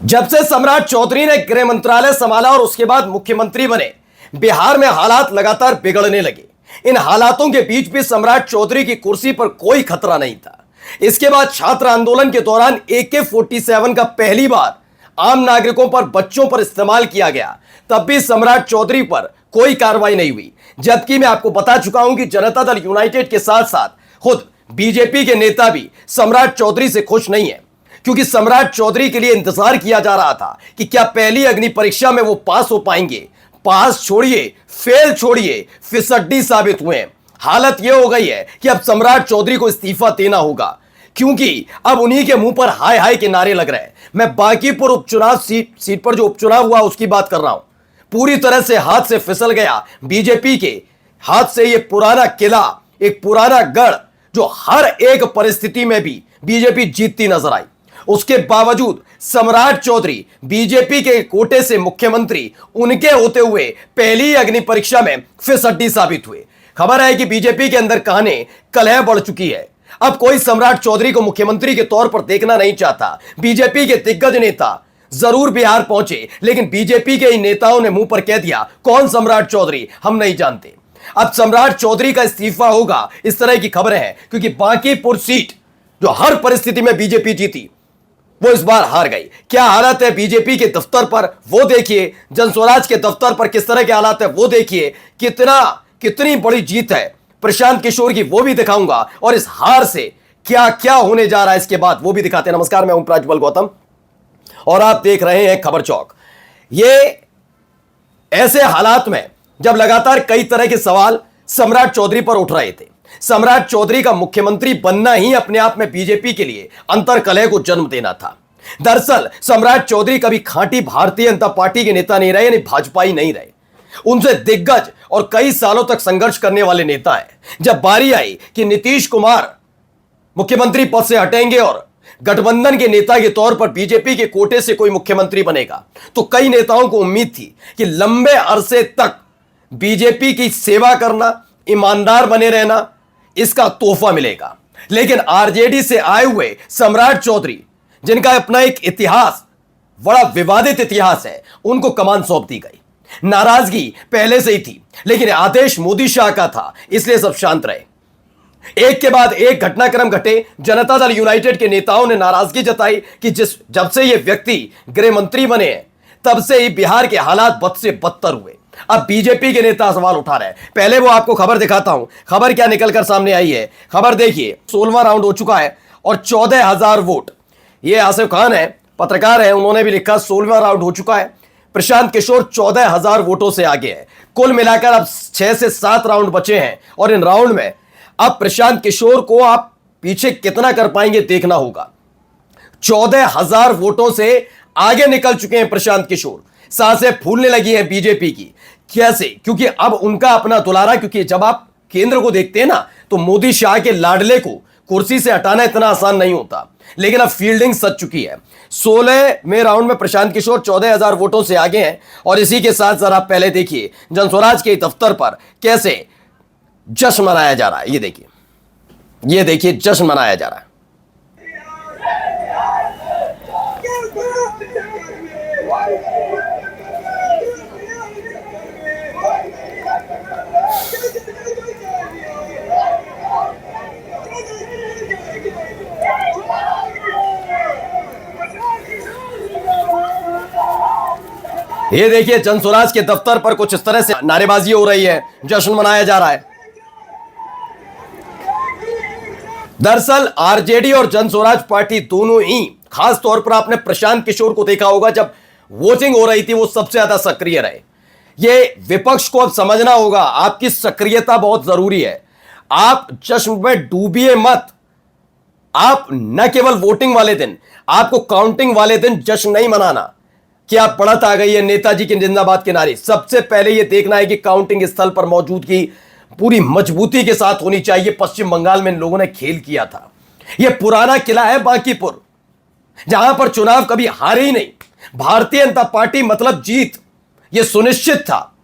जब से सम्राट चौधरी ने गृह मंत्रालय संभाला और उसके बाद मुख्यमंत्री बने, बिहार में हालात लगातार बिगड़ने लगे। इन हालातों के बीच भी सम्राट चौधरी की कुर्सी पर कोई खतरा नहीं था। इसके बाद छात्र आंदोलन के दौरान AK-47 का पहली बार आम नागरिकों पर, बच्चों पर इस्तेमाल किया गया, तब भी सम्राट चौधरी पर कोई कार्रवाई नहीं हुई। जबकि मैं आपको बता चुका हूं कि जनता दल यूनाइटेड के साथ साथ खुद बीजेपी के नेता भी सम्राट चौधरी से खुश नहीं है, क्योंकि सम्राट चौधरी के लिए इंतजार किया जा रहा था कि क्या पहली अग्नि परीक्षा में वो पास हो पाएंगे। पास छोड़िए, फेल छोड़िए, फिसड्डी साबित हुए। हालत यह हो गई है कि अब सम्राट चौधरी को इस्तीफा देना होगा, क्योंकि अब उन्हीं के मुंह पर हाय हाय के नारे लग रहे हैं। मैं बांकीपुर उपचुनाव सीट पर जो उपचुनाव हुआ उसकी बात कर रहा हूं। पूरी तरह से हाथ से फिसल गया बीजेपी के हाथ से ये पुराना किला, एक पुराना गढ़, जो हर एक परिस्थिति में भी बीजेपी जीतती नजर आई। उसके बावजूद सम्राट चौधरी बीजेपी के कोटे से मुख्यमंत्री उनके होते हुए पहली अग्नि परीक्षा में फिसड्डी साबित हुए। खबर है कि बीजेपी के अंदर कलह बढ़ चुकी है। अब कोई सम्राट चौधरी को मुख्यमंत्री के तौर पर देखना नहीं चाहता। बीजेपी के दिग्गज नेता जरूर बिहार पहुंचे, लेकिन बीजेपी के इन नेताओं ने मुंह पर कह दिया, कौन सम्राट चौधरी, हम नहीं जानते। अब सम्राट चौधरी का इस्तीफा होगा, इस तरह की खबरें हैं, क्योंकि बांकीपुर सीट जो हर परिस्थिति में बीजेपी जीती, वो इस बार हार गई। क्या हालत है बीजेपी के दफ्तर पर, वो देखिए। जनस्वराज के दफ्तर पर किस तरह के हालात है, वो देखिए। कितनी बड़ी जीत है प्रशांत किशोर की, वो भी दिखाऊंगा। और इस हार से क्या क्या होने जा रहा है इसके बाद, वो भी दिखाते हैं। नमस्कार, मैं हूं प्रज्वल गौतम और आप देख रहे हैं खबर चौक। ये ऐसे हालात में जब लगातार कई तरह के सवाल सम्राट चौधरी पर उठ रहे थे। सम्राट चौधरी का मुख्यमंत्री बनना ही अपने आप में बीजेपी के लिए अंतर्कलह को जन्म देना था। दरअसल सम्राट चौधरी कभी खांटी भारतीय जनता पार्टी के नेता नहीं रहे, यानी भाजपाई नहीं रहे। उनसे दिग्गज और कई सालों तक संघर्ष करने वाले नेता हैं। जब बारी आई कि नीतीश कुमार मुख्यमंत्री पद से हटेंगे और गठबंधन के नेता के तौर पर बीजेपी के कोटे से कोई मुख्यमंत्री बनेगा, तो कई नेताओं को उम्मीद थी कि लंबे अरसे तक बीजेपी की सेवा करना, ईमानदार बने रहना, इसका तोहफा मिलेगा। लेकिन आरजेडी से आए हुए सम्राट चौधरी, जिनका अपना एक इतिहास, बड़ा विवादित इतिहास है, उनको कमान सौंप दी गई। नाराजगी पहले से ही थी, लेकिन आदेश मोदी शाह का था, इसलिए सब शांत रहे। एक के बाद एक घटनाक्रम घटे। जनता दल यूनाइटेड के नेताओं ने नाराजगी जताई कि जब से ये व्यक्ति गृह मंत्री बने हैं, तब से ही बिहार के हालात बद से बदतर हुए। अब बीजेपी के नेता सवाल उठा रहे हैं। पहले वो आपको खबर दिखाता हूं, खबर क्या निकलकर सामने आई है। खबर देखिए, 16वां राउंड हो चुका है और 14,000 वोट। ये आसिफ खान है, पत्रकार है, उन्होंने भी लिखा 16वां राउंड हो चुका है। प्रशांत किशोर 14,000 वोटों से आगे है। कुल मिलाकर अब 6 से 7 राउंड बचे हैं और इन राउंड में अब प्रशांत किशोर को आप पीछे कितना कर पाएंगे देखना होगा। 14,000 वोटों से आगे निकल चुके हैं प्रशांत किशोर। सांसें फूलने लगी हैं बीजेपी की। कैसे? क्योंकि अब उनका अपना दुलारा, क्योंकि जब आप केंद्र को देखते हैं ना, तो मोदी शाह के लाडले को कुर्सी से हटाना इतना आसान नहीं होता। लेकिन अब फील्डिंग सच चुकी है। 16वें राउंड में प्रशांत किशोर 14,000 वोटों से आगे हैं। और इसी के साथ जरा पहले देखिए जनस्वराज के दफ्तर पर कैसे जश्न मनाया जा रहा है। ये देखिए जश्न मनाया जा रहा है। ये देखिए जनस्वराज के दफ्तर पर कुछ इस तरह से नारेबाजी हो रही है, जश्न मनाया जा रहा है। दरअसल आरजेडी और जनस्वराज पार्टी दोनों ही, खास तौर पर आपने प्रशांत किशोर को देखा होगा, जब वोटिंग हो रही थी वो सबसे ज्यादा सक्रिय रहे। ये विपक्ष को अब समझना होगा, आपकी सक्रियता बहुत जरूरी है। आप जश्न में डूबिए मत। आप न केवल वोटिंग वाले दिन, आपको काउंटिंग वाले दिन जश्न नहीं मनाना कि आप बढ़त आ गई है नेताजी के जिंदाबाद के नारे। सबसे पहले यह देखना है कि काउंटिंग स्थल पर मौजूदगी पूरी मजबूती के साथ होनी चाहिए। पश्चिम बंगाल में इन लोगों ने खेल किया था। यह पुराना किला है बांकीपुर, जहां पर चुनाव कभी हारे ही नहीं। भारतीय जनता पार्टी मतलब जीत, यह सुनिश्चित था।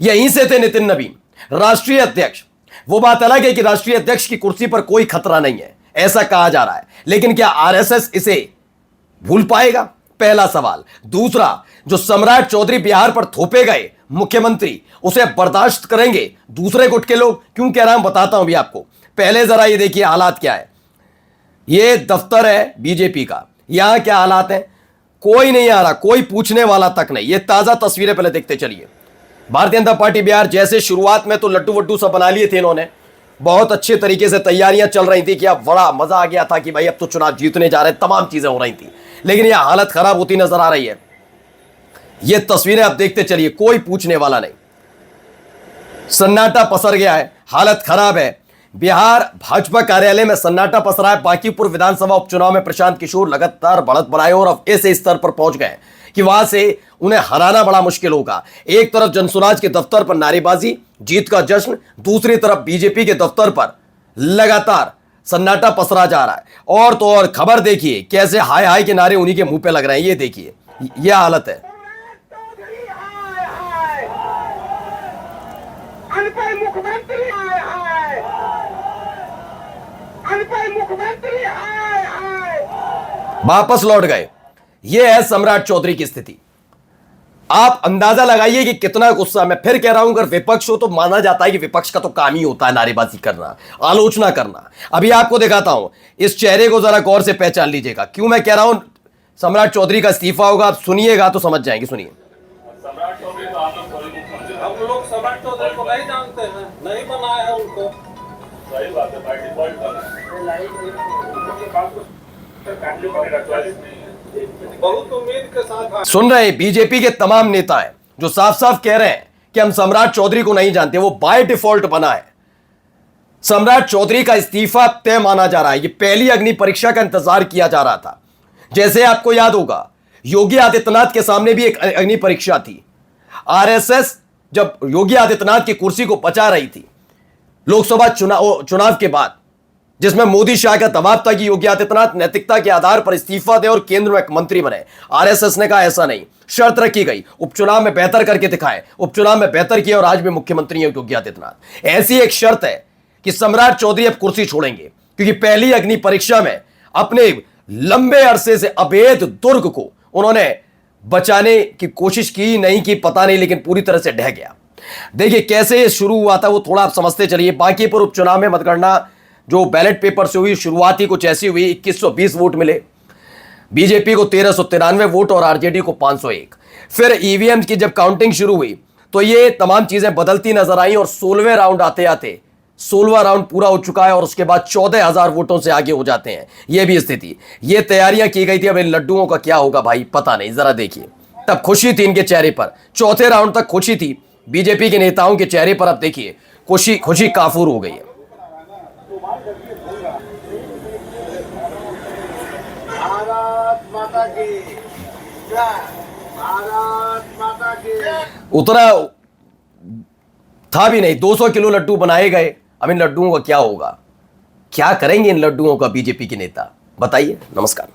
यहीं से थे नितिन नवीन राष्ट्रीय अध्यक्ष। वो बात अलग है कि राष्ट्रीय अध्यक्ष की कुर्सी पर कोई खतरा नहीं है, ऐसा कहा जा रहा है। लेकिन क्या आरएसएस इसे भूल पाएगा? पहला सवाल। दूसरा, जो सम्राट चौधरी बिहार पर थोपे गए मुख्यमंत्री, उसे बर्दाश्त करेंगे दूसरे गुट के लोग? क्यों कह रहा हूं बताता हूं अभी आपको। पहले जरा ये देखिए हालात क्या है। ये दफ्तर है बीजेपी का, यहां क्या हालात है, कोई नहीं आ रहा, कोई पूछने वाला तक नहीं। ये ताजा तस्वीरें पहले देखते चलिए। भारतीय जनता पार्टी बिहार, जैसे शुरुआत में तो लड्डू वड्डू सब बना लिए थे इन्होंने, बहुत अच्छे तरीके से तैयारियां चल रही थी कि अब बड़ा मजा आ गया था कि भाई अब तो चुनाव जीतने जा रहे हैं, तमाम चीजें हो रही थी। लेकिन यह हालत खराब होती नजर आ रही है। ये तस्वीरें आप देखते चलिए, कोई पूछने वाला नहीं, सन्नाटा पसर गया है, हालत खराब है। बिहार भाजपा कार्यालय में सन्नाटा पसरा है। बांकीपुर विधानसभा उपचुनाव में प्रशांत किशोर लगातार बढ़त बढ़ाए और अब ऐसे स्तर पर पहुंच गए कि वहां से उन्हें हराना बड़ा मुश्किल होगा। एक तरफ जनसुराज के दफ्तर पर नारेबाजी, जीत का जश्न, दूसरी तरफ बीजेपी के दफ्तर पर लगातार सन्नाटा पसरा जा रहा है। और तो और खबर देखिए कैसे हाय हाय के नारे उन्हीं के मुंह पे लग रहे हैं। ये देखिए, यह हालत है। वापस लौट गए। यह है सम्राट चौधरी की स्थिति। आप अंदाजा लगाइए कि कितना गुस्सा। मैं फिर कह रहा हूं, अगर विपक्ष हो तो माना जाता है कि विपक्ष का तो काम ही होता है नारेबाजी करना, आलोचना करना। अभी आपको दिखाता हूं, इस चेहरे को जरा गौर से पहचान लीजिएगा। क्यों मैं कह रहा हूं सम्राट चौधरी का इस्तीफा होगा, आप सुनिएगा तो समझ जाएंगे। सुनिए। सम्राट चौधरी तो हम लोग सम्राट चौधरी को नहीं जानते हैं, नहीं बनाया है उनको। सही बात है, पार्टी डिफॉल्ट बहुत उम्मीद के साथ सुन रहे बीजेपी के तमाम नेता हैं जो साफ साफ कह रहे हैं कि हम सम्राट चौधरी को नहीं जानते, वो बाय डिफॉल्ट बना है। सम्राट चौधरी का इस्तीफा तय माना जा रहा है। ये पहली अग्नि परीक्षा का इंतजार किया जा रहा था। जैसे आपको याद होगा, योगी आदित्यनाथ के सामने भी एक अग्नि परीक्षा थी। आरएसएस जब योगी आदित्यनाथ की कुर्सी को बचा रही थी लोकसभा चुनाव के बाद, जिसमें मोदी शाह का दबाव था कि योगी आदित्यनाथ नैतिकता के आधार पर इस्तीफा दे और केंद्र में मंत्री बने, आरएसएस ने कहा ऐसा नहीं, शर्त रखी गई, उपचुनाव में बेहतर करके दिखाए। उपचुनाव में बेहतर किया और आज भी मुख्यमंत्री है योगी आदित्यनाथ। ऐसी एक शर्त है कि सम्राट चौधरी अब कुर्सी छोड़ेंगे, क्योंकि पहली अग्नि परीक्षा में अपने लंबे अरसे से अभेद दुर्ग को उन्होंने बचाने की कोशिश की, नहीं की पता नहीं, लेकिन पूरी तरह से ढह गया। देखिए कैसे शुरू हुआ था वो थोड़ा आप समझते चलिए। बांकीपुर उपचुनाव में मतगणना जो बैलेट पेपर से हुई, शुरुआती कुछ ऐसी हुई, 2120 वोट मिले, बीजेपी को 1393 वोट और आरजेडी को 501। फिर ईवीएम की जब काउंटिंग शुरू हुई तो ये तमाम चीजें बदलती नजर आई और 16वें राउंड आते आते 16वां राउंड पूरा हो चुका है और उसके बाद 14,000 वोटों से आगे हो जाते हैं। यह भी स्थिति, ये तैयारियां की गई थी। अब इन लड्डुओं का क्या होगा भाई पता नहीं, जरा देखिए। तब खुशी थी इनके चेहरे पर, चौथे राउंड तक खुशी थी बीजेपी के नेताओं के चेहरे पर। अब देखिए खुशी काफूर हो गई है। उतना था भी नहीं, 200 किलो लड्डू बनाए गए। अब इन लड्डुओं का क्या होगा, क्या करेंगे इन लड्डुओं का बीजेपी के नेता, बताइए। नमस्कार।